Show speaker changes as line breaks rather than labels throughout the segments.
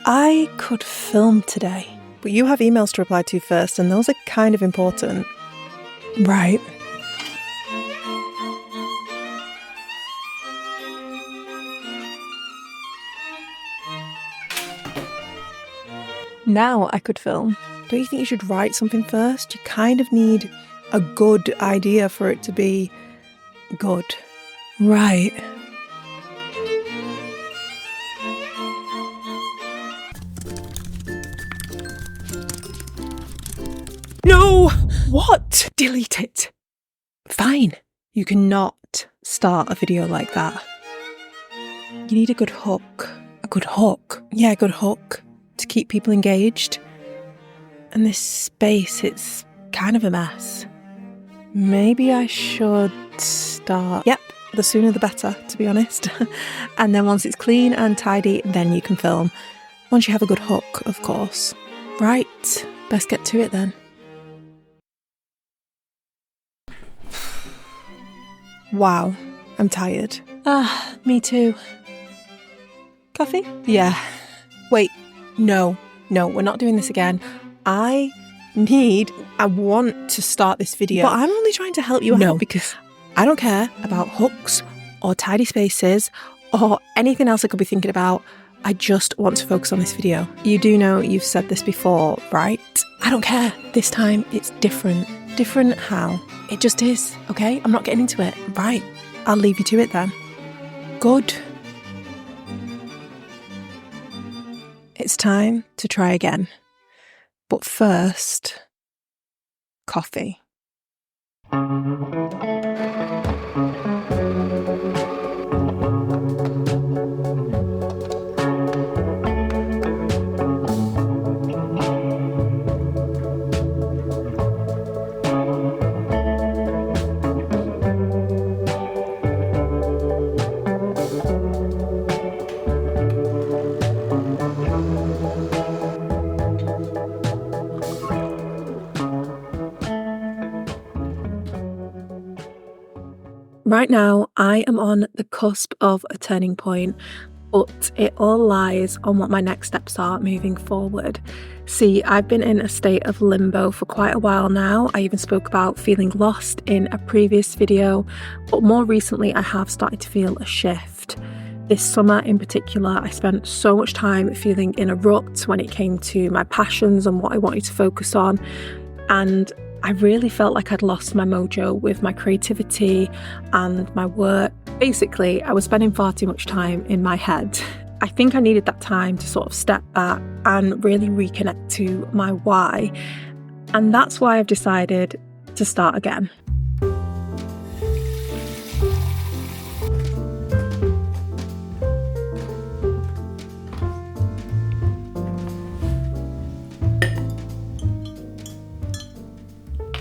I could film today, but you have emails to reply to first, and those are kind of important. Right. Now I could film. Don't you think you should write something first? You kind of need a good idea for it to be good. Right. No! What? Delete it. Fine. You cannot start a video like that. You need a good hook. A good hook? Yeah, a good hook to keep people engaged. And this space, it's kind of a mess. Maybe I should start... Yep, the sooner the better, to be honest. And then once it's clean and tidy, then you can film. Once you have a good hook, of course. Right, best get to it then. Wow, I'm tired. Me too. Coffee? Yeah. Wait, no, we're not doing this again. I want to start this video. But I'm only trying to help you out because I don't care about hooks or tidy spaces or anything else I could be thinking about. I just want to focus on this video. You do know you've said this before, right? I don't care. This time it's different. Different how? It just is, okay? I'm not getting into it. Right. I'll leave you to it then. Good. It's time to try again. But first, coffee. Right now, I am on the cusp of a turning point, but it all lies on what my next steps are moving forward. See, I've been in a state of limbo for quite a while now. I even spoke about feeling lost in a previous video, but more recently I have started to feel a shift. This summer in particular, I spent so much time feeling in a rut when it came to my passions and what I wanted to focus on, and I really felt like I'd lost my mojo with my creativity and my work. Basically, I was spending far too much time in my head. I think I needed that time to sort of step back and really reconnect to my why. And that's why I've decided to start again.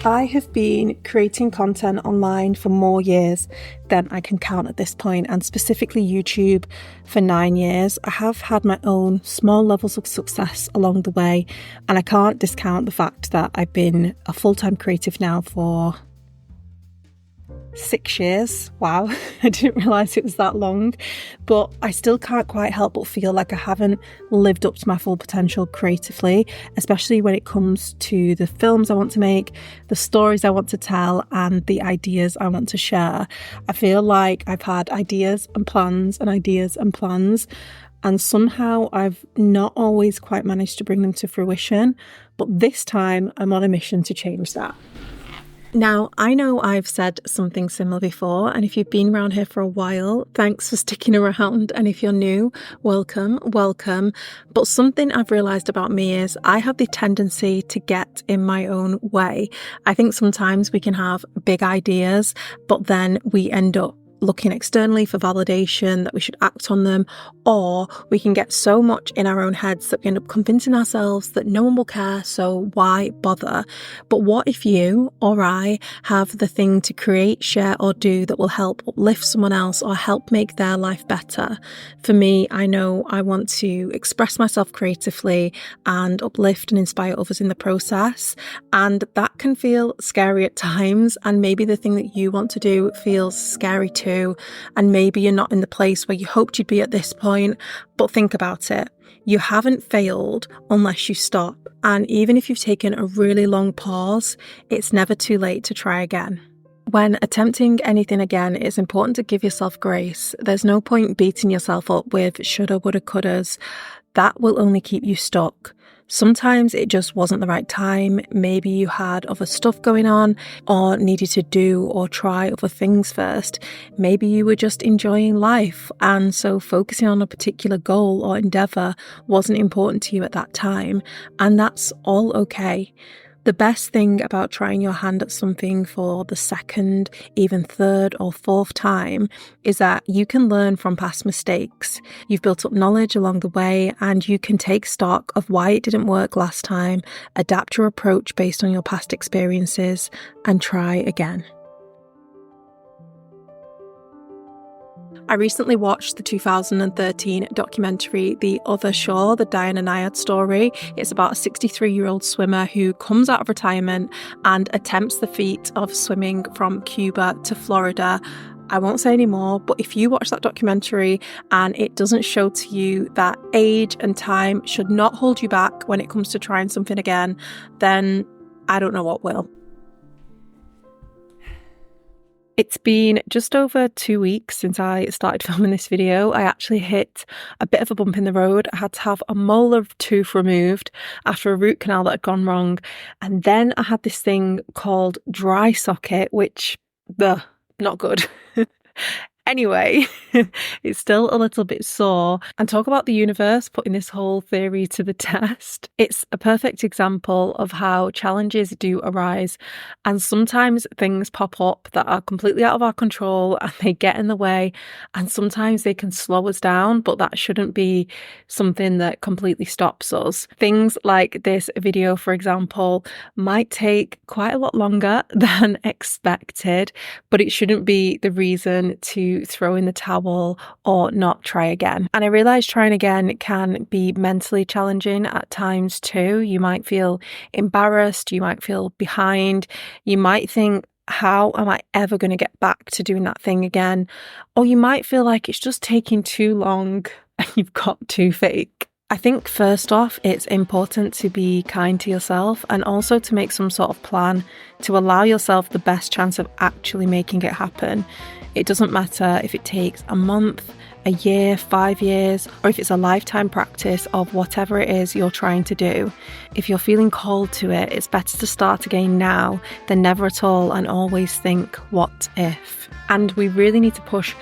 I have been creating content online for more years than I can count at this point, and specifically YouTube for 9 years. I have had my own small levels of success along the way, and I can't discount the fact that I've been a full-time creative now for 6 years. Wow, I didn't realise it was that long, but I still can't quite help but feel like I haven't lived up to my full potential creatively, especially when it comes to the films I want to make, the stories I want to tell, and the ideas I want to share. I feel like I've had ideas and plans and ideas and plans, and somehow I've not always quite managed to bring them to fruition, but this time I'm on a mission to change that. Now, I know I've said something similar before, and if you've been around here for a while, thanks for sticking around, and if you're new, welcome. But something I've realised about me is I have the tendency to get in my own way. I think sometimes we can have big ideas, but then we end up looking externally for validation that we should act on them, or we can get so much in our own heads that we end up convincing ourselves that no one will care, so why bother? But what if you or I have the thing to create, share, or do that will help uplift someone else or help make their life better? For me, I know I want to express myself creatively and uplift and inspire others in the process, and that can feel scary at times, and maybe the thing that you want to do feels scary too, and maybe you're not in the place where you hoped you'd be at this point, point, but think about it. You haven't failed unless you stop. And even if you've taken a really long pause, it's never too late to try again. When attempting anything again, it's important to give yourself grace. There's no point beating yourself up with shoulda, woulda, couldas. That will only keep you stuck. Sometimes it just wasn't the right time. Maybe you had other stuff going on or needed to do or try other things first. Maybe you were just enjoying life, and so focusing on a particular goal or endeavour wasn't important to you at that time, and that's all okay. The best thing about trying your hand at something for the second, even third or fourth time is that you can learn from past mistakes. You've built up knowledge along the way, and you can take stock of why it didn't work last time, adapt your approach based on your past experiences, and try again. I recently watched the 2013 documentary The Other Shore, the Diana Nyad story. It's about a 63-year-old swimmer who comes out of retirement and attempts the feat of swimming from Cuba to Florida. I won't say any more, but if you watch that documentary and it doesn't show to you that age and time should not hold you back when it comes to trying something again, then I don't know what will. It's been just over 2 weeks since I started filming this video. I actually hit a bit of a bump in the road. I had to have a molar tooth removed after a root canal that had gone wrong. And then I had this thing called dry socket, which, not good. Anyway, it's still a little bit sore. And talk about the universe putting this whole theory to the test. It's a perfect example of how challenges do arise. And sometimes things pop up that are completely out of our control and they get in the way. And sometimes they can slow us down, but that shouldn't be something that completely stops us. Things like this video, for example, might take quite a lot longer than expected, but it shouldn't be the reason to throw in the towel or not try again. And I realised trying again can be mentally challenging at times too. You might feel embarrassed, you might feel behind, you might think, how am I ever going to get back to doing that thing again? Or you might feel like it's just taking too long and you've got too fake. I think first off, it's important to be kind to yourself and also to make some sort of plan to allow yourself the best chance of actually making it happen. It doesn't matter if it takes a month, a year, 5 years, or if it's a lifetime practice of whatever it is you're trying to do. If you're feeling called to it, it's better to start again now than never at all and always think, what if? And we really need to push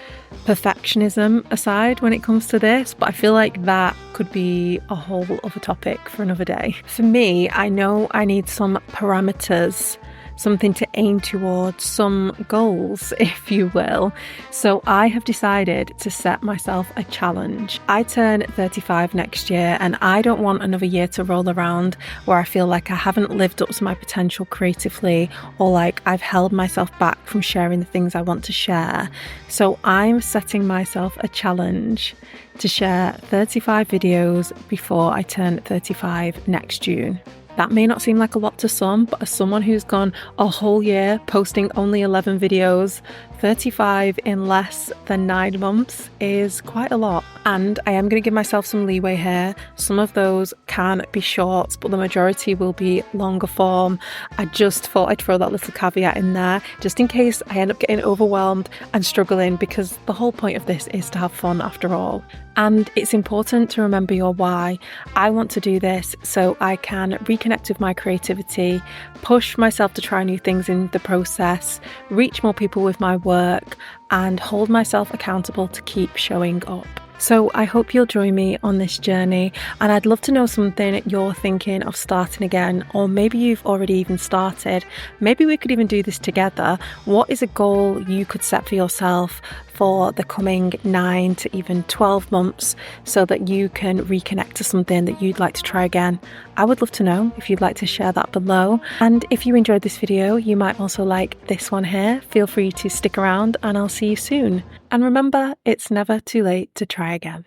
perfectionism aside when it comes to this, but I feel like that could be a whole other topic for another day. For me, I know I need some parameters, something to aim towards, some goals, if you will. So I have decided to set myself a challenge. I turn 35 next year and I don't want another year to roll around where I feel like I haven't lived up to my potential creatively or like I've held myself back from sharing the things I want to share. So I'm setting myself a challenge to share 35 videos before I turn 35 next June. That may not seem like a lot to some, but as someone who's gone a whole year posting only 11 videos, 35 in less than 9 months is quite a lot. And I am going to give myself some leeway here. Some of those can be short, but the majority will be longer form. I just thought I'd throw that little caveat in there, just in case I end up getting overwhelmed and struggling, because the whole point of this is to have fun after all. And it's important to remember your why. I want to do this so I can reconnect with my creativity, push myself to try new things in the process, reach more people with my work, and hold myself accountable to keep showing up. So I hope you'll join me on this journey, and I'd love to know something you're thinking of starting again, or maybe you've already even started. Maybe we could even do this together. What is a goal you could set for yourself for the coming 9 to even 12 months so that you can reconnect to something that you'd like to try again? I would love to know if you'd like to share that below. And if you enjoyed this video, you might also like this one here. Feel free to stick around and I'll see you soon. And remember, it's never too late to try again.